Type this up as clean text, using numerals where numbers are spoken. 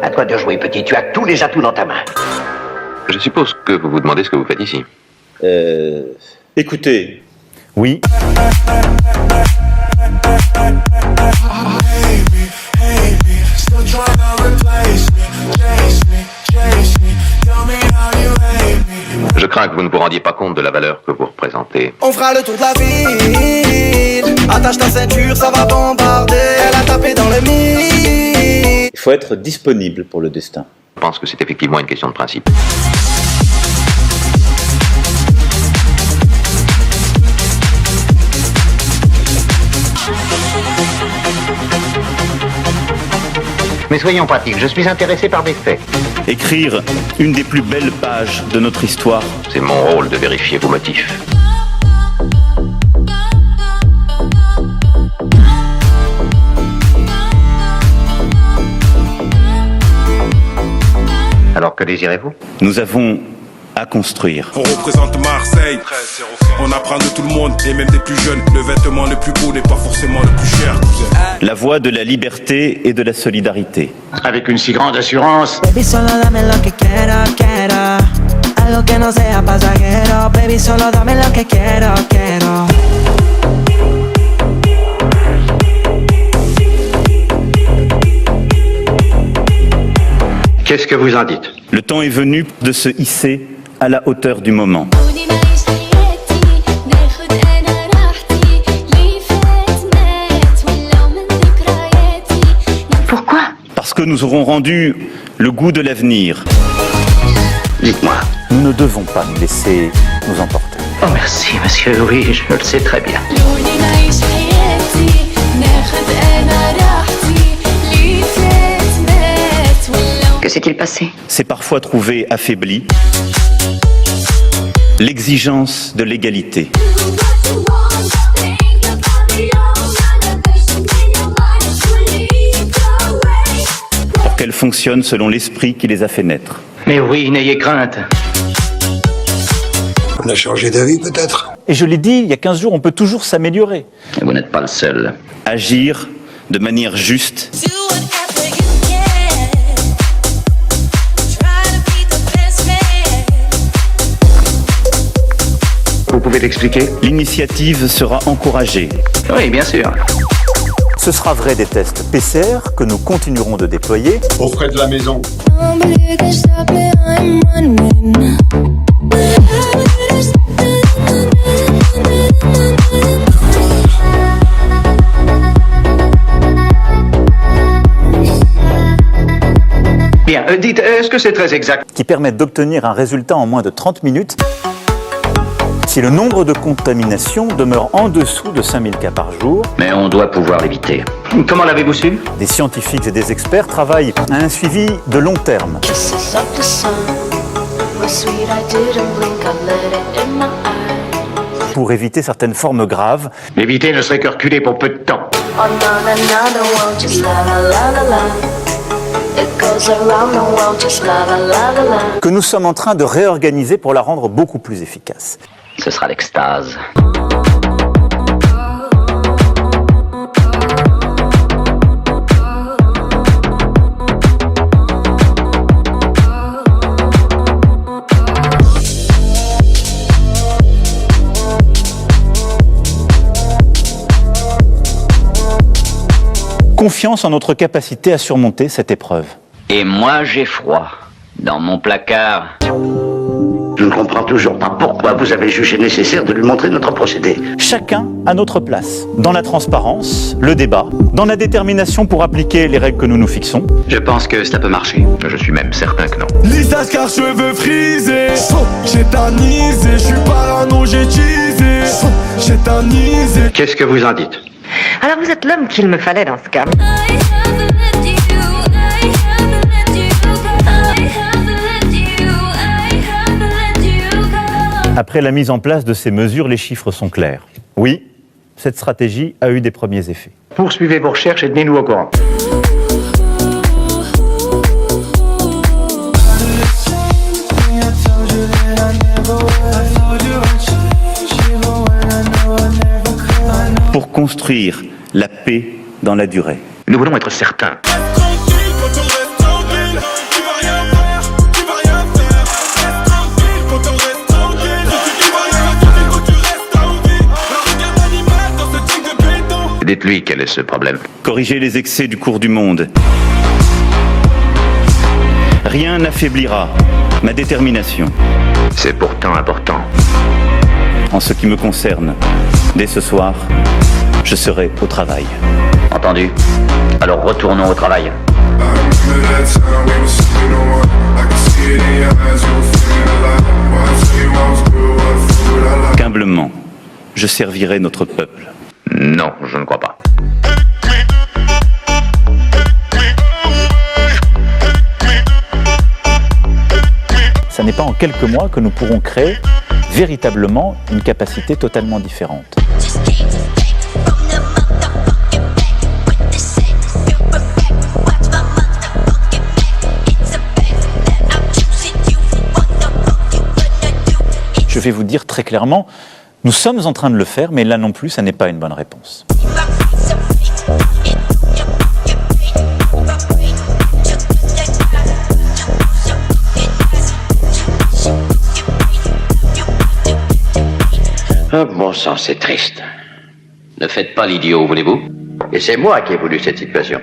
À toi de jouer, petit. Tu as tous les atouts dans ta main. Je suppose que vous vous demandez ce que vous faites ici. Écoutez. Oui. Je crains que vous ne vous rendiez pas compte de la valeur que vous représentez. On fera le tour de la ville. Attache ta ceinture, ça va bombarder. Elle a tapé dans le mille. Il faut être disponible pour le destin. Je pense que c'est effectivement une question de principe. Mais soyons pratiques, je suis intéressé par des faits. Écrire une des plus belles pages de notre histoire. C'est mon rôle de vérifier vos motifs. Alors que désirez-vous? Nous avons à construire. On représente Marseille. On apprend de tout le monde et même des plus jeunes. Le vêtement le plus beau n'est pas forcément le plus cher. La voie de la liberté et de la solidarité. Avec une si grande assurance. Baby, solo dame lo que quiero, quiero. Algo que no sea pasajero. Baby, solo dame lo que quiero, quiero. Qu'est-ce que vous en dites? Le temps est venu de se hisser à la hauteur du moment. Pourquoi? Parce que nous aurons rendu le goût de l'avenir. Dites-moi. Nous ne devons pas nous laisser nous emporter. Oh merci, monsieur, oui, je le sais très bien. Que s'est-il passé? C'est parfois trouver affaibli l'exigence de l'égalité. Pour qu'elle fonctionne selon l'esprit qui les a fait naître. Mais oui, n'ayez crainte. On a changé d'avis peut-être. Et je l'ai dit, il y a 15 jours, on peut toujours s'améliorer. Et vous n'êtes pas le seul. Agir de manière juste. Vous pouvez l'expliquer? L'initiative sera encouragée. Oui, bien sûr. Ce sera vrai des tests PCR que nous continuerons de déployer. Aux frais de la maison. Bien, dites, est-ce que c'est très exact? Qui permettent d'obtenir un résultat en moins de 30 minutes si le nombre de contaminations demeure en dessous de 5000 cas par jour. Mais on doit pouvoir l'éviter. Comment l'avez-vous su? Des scientifiques et des experts travaillent à un suivi de long terme. Pour éviter certaines formes graves. L'éviter ne serait que reculer pour peu de temps. Que nous sommes en train de réorganiser pour la rendre beaucoup plus efficace. Ce sera l'extase. Confiance en notre capacité à surmonter cette épreuve. Et moi, j'ai froid. Dans mon placard. Je ne comprends toujours pas pourquoi vous avez jugé nécessaire de lui montrer notre procédé. Chacun à notre place. Dans la transparence, le débat, dans la détermination pour appliquer les règles que nous nous fixons. Je pense que ça peut marcher. Je suis même certain que non. Lissage car cheveux frisés. J'ai tanisé, je suis parano, j'ai teasé. J'ai tanisé. Qu'est-ce que vous en dites? Alors vous êtes l'homme qu'il me fallait dans ce cas. Après la mise en place de ces mesures, les chiffres sont clairs. Oui, cette stratégie a eu des premiers effets. Poursuivez vos recherches et tenez-nous au courant. Pour construire la paix dans la durée. Nous voulons être certains. Reste tranquille, poteau, reste tranquille. Tu vas rien faire, tu vas rien faire. Reste tranquille, poteau, reste tranquille. Tu vas rien faire, il faut que tu restes en vie. Un regard d'animal dans ce truc de béton. Dites-lui quel est ce problème. Corriger les excès du cours du monde. Rien n'affaiblira ma détermination. C'est pourtant important. En ce qui me concerne, dès ce soir, je serai au travail. Entendu. Alors retournons au travail. Qu'humblement, je servirai notre peuple. Non, je ne crois pas. Ça n'est pas en quelques mois que nous pourrons créer véritablement une capacité totalement différente. Je vais vous dire très clairement, nous sommes en train de le faire, mais là non plus, ça n'est pas une bonne réponse. Ah, bon sang, c'est triste. Ne faites pas l'idiot, voulez-vous? Et c'est moi qui ai voulu cette situation.